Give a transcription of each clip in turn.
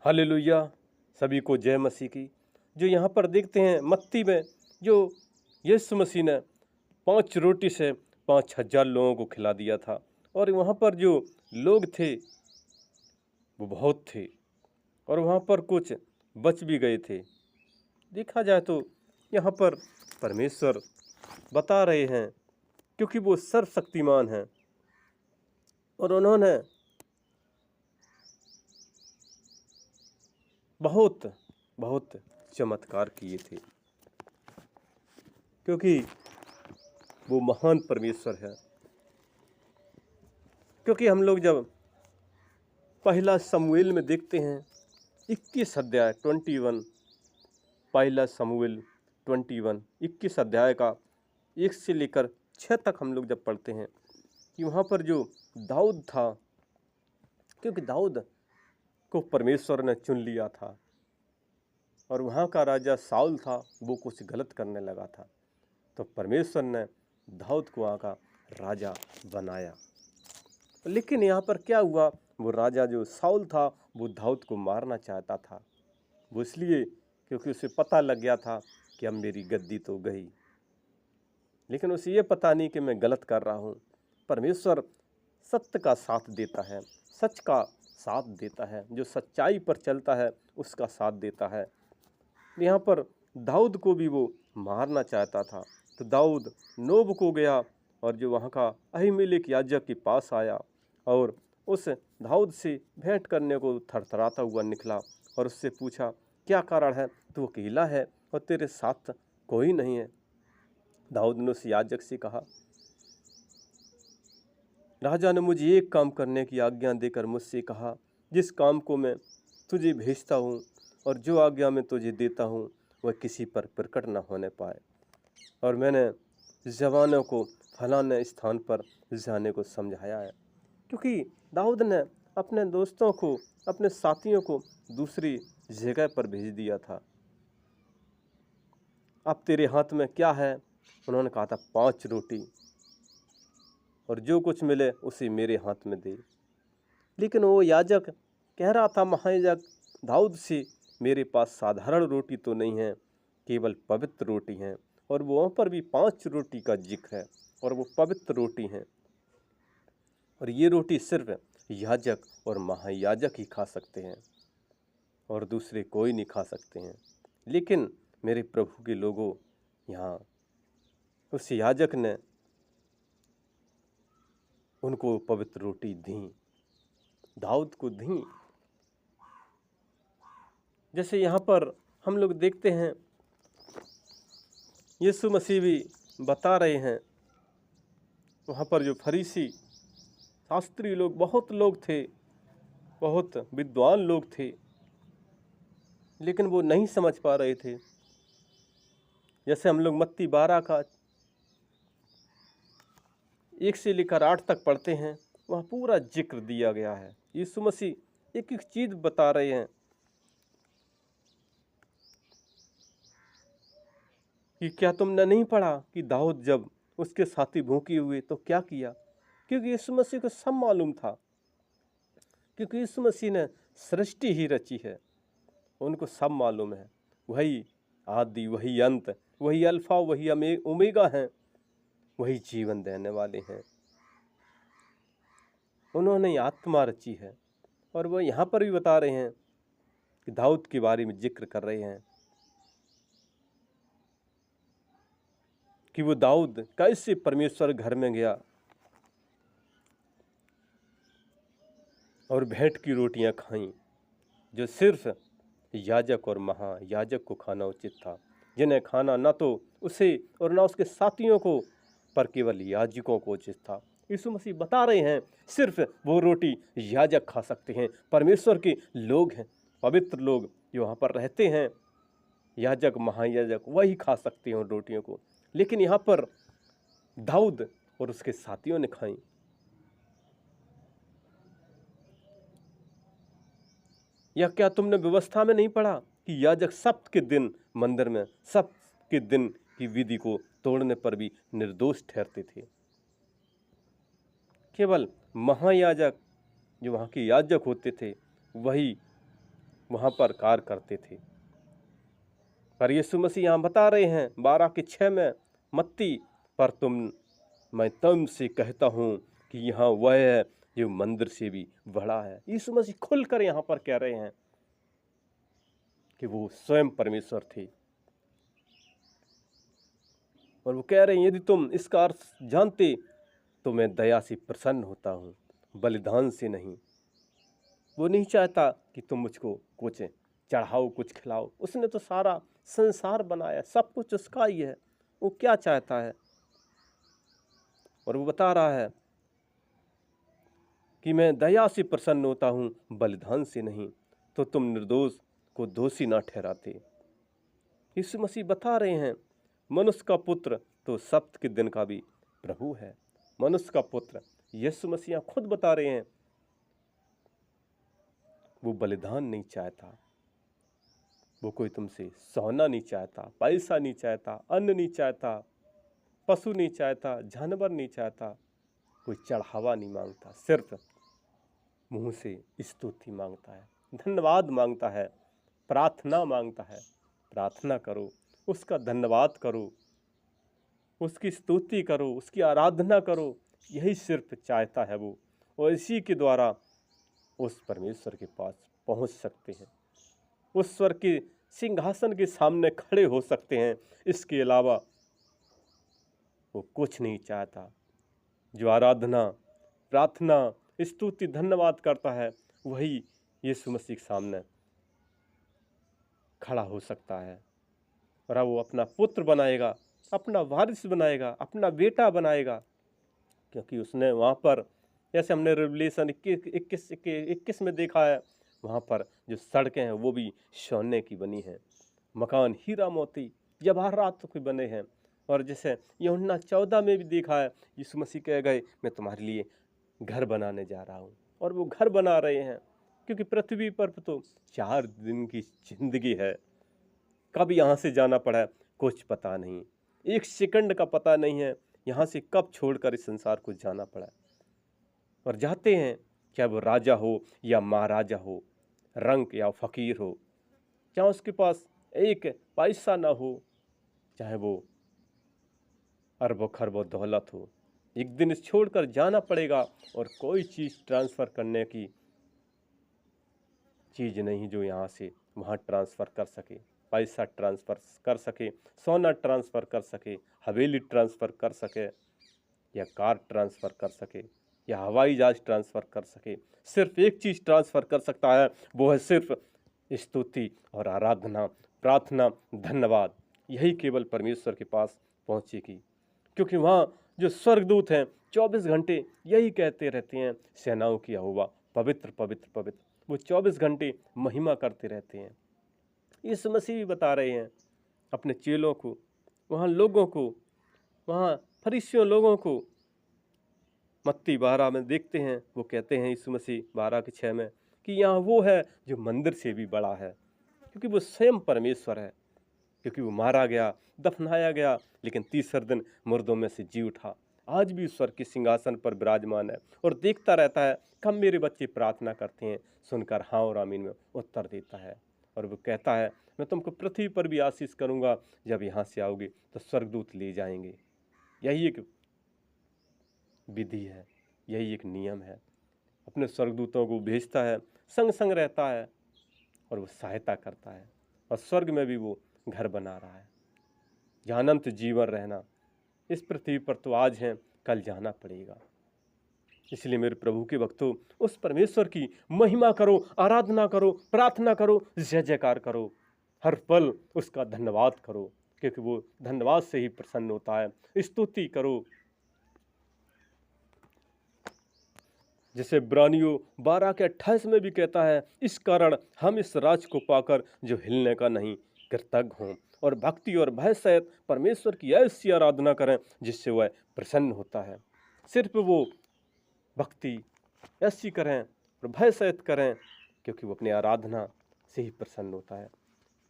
Hallelujah. सभी को जय मसीह की। जो यहाँ पर देखते हैं मत्ती में, जो यीशु मसीह ने 5 रोटी से 5,000 लोगों को खिला दिया था, और वहाँ पर जो लोग थे वो बहुत थे, और वहाँ पर कुछ बच भी गए थे। देखा जाए तो यहाँ पर परमेश्वर बता रहे हैं, क्योंकि वो सर्वशक्तिमान हैं और उन्होंने बहुत बहुत चमत्कार किए थे, क्योंकि वो महान परमेश्वर है। क्योंकि हम लोग जब पहला शमूएल में देखते हैं 21 अध्याय 21, पहला शमूएल 21 अध्याय का 1 से लेकर 6 तक हम लोग जब पढ़ते हैं कि वहाँ पर जो दाऊद था, क्योंकि दाऊद को परमेश्वर ने चुन लिया था, और वहाँ का राजा साउल था, वो कुछ गलत करने लगा था, तो परमेश्वर ने दाऊद को वहाँ का राजा बनाया। लेकिन यहाँ पर क्या हुआ, वो राजा जो साउल था वो दाऊद को मारना चाहता था। वो इसलिए क्योंकि उसे पता लग गया था कि अब मेरी गद्दी तो गई, लेकिन उसे ये पता नहीं कि मैं गलत कर रहा हूँ। परमेश्वर सत्य का साथ देता है, सच का साथ देता है, जो सच्चाई पर चलता है उसका साथ देता है। यहाँ पर दाऊद को भी वो मारना चाहता था, तो दाऊद नोब को गया और जो वहाँ का अहीमेलेक याजक के पास आया और उस दाऊद से भेंट करने को थरथराता हुआ निकला और उससे पूछा, क्या कारण है, तू अकेला है और तेरे साथ कोई नहीं है? दाऊद ने उस याजक से कहा, राजा ने मुझे एक काम करने की आज्ञा देकर मुझसे कहा, जिस काम को मैं तुझे भेजता हूँ और जो आज्ञा मैं तुझे देता हूँ वह किसी पर प्रकट न होने पाए। और मैंने जवानों को फलाने स्थान पर जाने को समझाया है। क्योंकि दाऊद ने अपने दोस्तों को, अपने साथियों को दूसरी जगह पर भेज दिया था। अब तेरे हाथ में क्या है? उन्होंने कहा था 5 रोटी, और जो कुछ मिले उसे मेरे हाथ में दे। लेकिन वो याजक कह रहा था महायाजक दाऊद से, मेरे पास साधारण रोटी तो नहीं है, केवल पवित्र रोटी है। और वो वहाँ पर भी 5 रोटी का जिक्र है, और वो पवित्र रोटी हैं, और ये रोटी सिर्फ याजक और महायाजक ही खा सकते हैं, और दूसरे कोई नहीं खा सकते हैं। लेकिन मेरे प्रभु के लोगों, यहाँ उस याजक ने उनको पवित्र रोटी दी, दाऊद को दी। जैसे यहाँ पर हम लोग देखते हैं यीशु मसीह भी बता रहे हैं, वहाँ पर जो फरीसी शास्त्री लोग, बहुत लोग थे, बहुत विद्वान लोग थे, लेकिन वो नहीं समझ पा रहे थे। जैसे हम लोग मत्ती 12 का 1 से लेकर 8 तक पढ़ते हैं, वहाँ पूरा जिक्र दिया गया है। यीशु मसीह एक एक चीज बता रहे हैं कि क्या तुमने नहीं पढ़ा कि दाऊद जब उसके साथी भूखे हुए तो क्या किया? क्योंकि यीशु मसीह को सब मालूम था, क्योंकि यीशु मसीह ने सृष्टि ही रची है, उनको सब मालूम है। वही आदि, वही अंत, वही अल्फा, वही ओमेगा हैं, वही जीवन देने वाले हैं। उन्होंने आत्मा रची है, और वह यहाँ पर भी बता रहे हैं कि दाऊद के बारे में जिक्र कर रहे हैं कि वो दाऊद कैसे परमेश्वर घर में गया और भेंट की रोटियां खाईं, जो सिर्फ याजक और महायाजक को खाना उचित था, जिन्हें खाना ना तो उसे और ना उसके साथियों को, पर केवल याजकों को उचित था। यीशु मसीह बता रहे हैं सिर्फ वो रोटी याजक खा सकते हैं, परमेश्वर के लोग हैं, पवित्र लोग जो वहाँ पर रहते हैं, याजक महायाजक, वही खा सकते हैं उन रोटियों को। लेकिन यहाँ पर दाऊद और उसके साथियों ने खाई। या क्या तुमने व्यवस्था में नहीं पढ़ा कि याजक सप्त के दिन मंदिर में, सप्त के दिन की विधि को तोड़ने पर भी निर्दोष ठहरते थे? केवल महायाजक, जो वहाँ के याजक होते थे, वही वहाँ पर कार्य करते थे। पर यीशु मसीह यहाँ बता रहे हैं 12:6 में, मत्ती, पर मैं तुमसे कहता हूँ कि यहाँ वह है जो मंदिर से भी बड़ा है। यीशु मसीह खुलकर यहाँ पर कह रहे हैं कि वो स्वयं परमेश्वर थे, और वो कह रहे हैं यदि तुम इसका अर्थ जानते तो मैं दया से प्रसन्न होता हूँ, बलिदान से नहीं। वो नहीं चाहता कि तुम मुझको कुछ चढ़ाओ, कुछ खिलाओ। उसने तो सारा संसार बनाया, सब कुछ उसका ही है। वो क्या चाहता है? और वो बता रहा है कि मैं दया से प्रसन्न होता हूँ, बलिदान से नहीं, तो तुम निर्दोष को दोषी ना ठहराते। यीशु मसीह बता रहे हैं मनुष्य का पुत्र तो सप्त के दिन का भी प्रभु है। मनुष्य का पुत्र यीशु मसीह खुद बता रहे हैं वो बलिदान नहीं चाहता, वो कोई तुमसे सोना नहीं चाहता, पैसा नहीं चाहता, अन्न नहीं चाहता, पशु नहीं चाहता, जानवर नहीं चाहता, कोई चढ़ावा नहीं मांगता, सिर्फ मुंह से स्तुति मांगता है, धन्यवाद मांगता है, प्रार्थना मांगता है। प्रार्थना करो, उसका धन्यवाद करो, उसकी स्तुति करो, उसकी आराधना करो, यही सिर्फ चाहता है वो। और इसी के द्वारा उस परमेश्वर के पास पहुंच सकते हैं, उस स्वर के सिंहासन के सामने खड़े हो सकते हैं। इसके अलावा वो कुछ नहीं चाहता। जो आराधना, प्रार्थना, स्तुति, धन्यवाद करता है, वही यीशु मसीह के सामने खड़ा हो सकता है, और वो अपना पुत्र बनाएगा, अपना वारिस बनाएगा, अपना बेटा बनाएगा। क्योंकि उसने वहाँ पर, जैसे हमने रेवलेशन 21 में देखा है, वहाँ पर जो सड़कें हैं वो भी सोने की बनी हैं, मकान हीरा मोती जवाहरात के बने हैं। और जैसे यूहन्ना 14 में भी देखा है, यीशु मसीह कह गए मैं तुम्हारे लिए घर बनाने जा रहा हूँ, और वो घर बना रहे हैं। क्योंकि पृथ्वी पर तो 4 दिन की जिंदगी है, कब यहाँ से जाना पड़ा है कुछ पता नहीं, 1 सेकंड का पता नहीं है यहाँ से कब छोड़कर इस संसार को जाना पड़ा। और जाते हैं, चाहे वो राजा हो या महाराजा हो, रंक या फकीर हो, चाहे उसके पास एक पैसा ना हो, चाहे वो अरबों खरबों दौलत हो, एक दिन इस छोड़कर जाना पड़ेगा। और कोई चीज़ ट्रांसफ़र करने की चीज़ नहीं जो यहाँ से वहाँ ट्रांसफ़र कर सके, पैसा ट्रांसफ़र कर सके, सोना ट्रांसफ़र कर सके, हवेली ट्रांसफ़र कर सके, या कार ट्रांसफ़र कर सके, या हवाई जहाज ट्रांसफ़र कर सके। सिर्फ एक चीज़ ट्रांसफ़र कर सकता है, वो है सिर्फ स्तुति और आराधना, प्रार्थना, धन्यवाद। यही केवल परमेश्वर के पास पहुँचेगी। क्योंकि वहाँ जो स्वर्गदूत हैं 24 घंटे यही कहते रहते हैं, सेनाओं की यहोवा पवित्र पवित्र पवित्र। वो 24 घंटे महिमा करते रहते हैं। यीशु मसीह भी बता रहे हैं अपने चेलों को, वहाँ लोगों को, वहाँ फरीसियों लोगों को। मत्ती 12 में देखते हैं, वो कहते हैं यीशु मसीह 12:6 में कि यहाँ वो है जो मंदिर से भी बड़ा है। क्योंकि वो स्वयं परमेश्वर है, क्योंकि वो मारा गया, दफनाया गया, लेकिन तीसरे दिन मुर्दों में से जी उठा। आज भी ईश्वर के सिंहासन पर विराजमान है और देखता रहता है कब मेरे बच्चे प्रार्थना करते हैं, सुनकर हाँ और आमीन में उत्तर देता है। और वो कहता है मैं तुमको पृथ्वी पर भी आशीष करूंगा, जब यहाँ से आओगे तो स्वर्गदूत ले जाएंगे। यही एक विधि है, यही एक नियम है। अपने स्वर्गदूतों को भेजता है, संग संग रहता है, और वो सहायता करता है। और स्वर्ग में भी वो घर बना रहा है, जहाँ अनंत जीवन रहना। इस पृथ्वी पर तो आज हैं, कल जाना पड़ेगा। इसलिए मेरे प्रभु के भक्तों, उस परमेश्वर की महिमा करो, आराधना करो, प्रार्थना करो, जय जयकार करो, हर पल उसका धन्यवाद करो, क्योंकि वो धन्यवाद से ही प्रसन्न होता है। स्तुति करो। जैसे इब्रानियों 12:28 में भी कहता है, इस कारण हम इस राज को पाकर जो हिलने का नहीं कृतज्ञ हों, और भक्ति और भय सहित परमेश्वर की ऐसी आराधना करें जिससे वह प्रसन्न होता है। सिर्फ वो भक्ति ऐसी करें और भय सहित करें, क्योंकि वो अपनी आराधना से ही प्रसन्न होता है।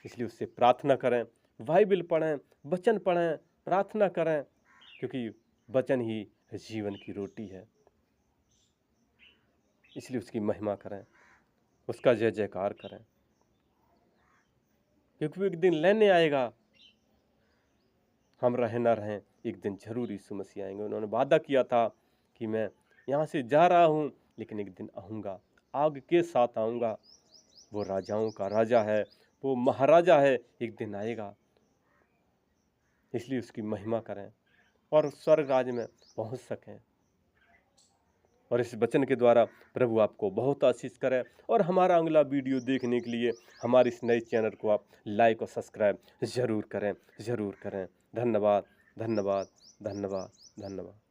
इसलिए उससे प्रार्थना करें, बाइबल पढ़ें, वचन पढ़ें, प्रार्थना करें, क्योंकि वचन ही जीवन की रोटी है। इसलिए उसकी महिमा करें, उसका जय जयकार करें। क्योंकि वो एक दिन लेने आएगा। हम रहें ना रहें, एक दिन जरूर यीशु मसीह आएंगे। उन्होंने वादा किया था कि मैं यहाँ से जा रहा हूँ लेकिन एक दिन आऊँगा, आग के साथ आऊँगा। वो राजाओं का राजा है, वो महाराजा है, एक दिन आएगा। इसलिए उसकी महिमा करें और स्वर्ग राज्य में पहुँच सकें। और इस वचन के द्वारा प्रभु आपको बहुत आशीष करे। और हमारा अगला वीडियो देखने के लिए हमारे इस नए चैनल को आप लाइक और सब्सक्राइब ज़रूर करें, ज़रूर करें। धन्यवाद, धन्यवाद, धन्यवाद, धन्यवाद।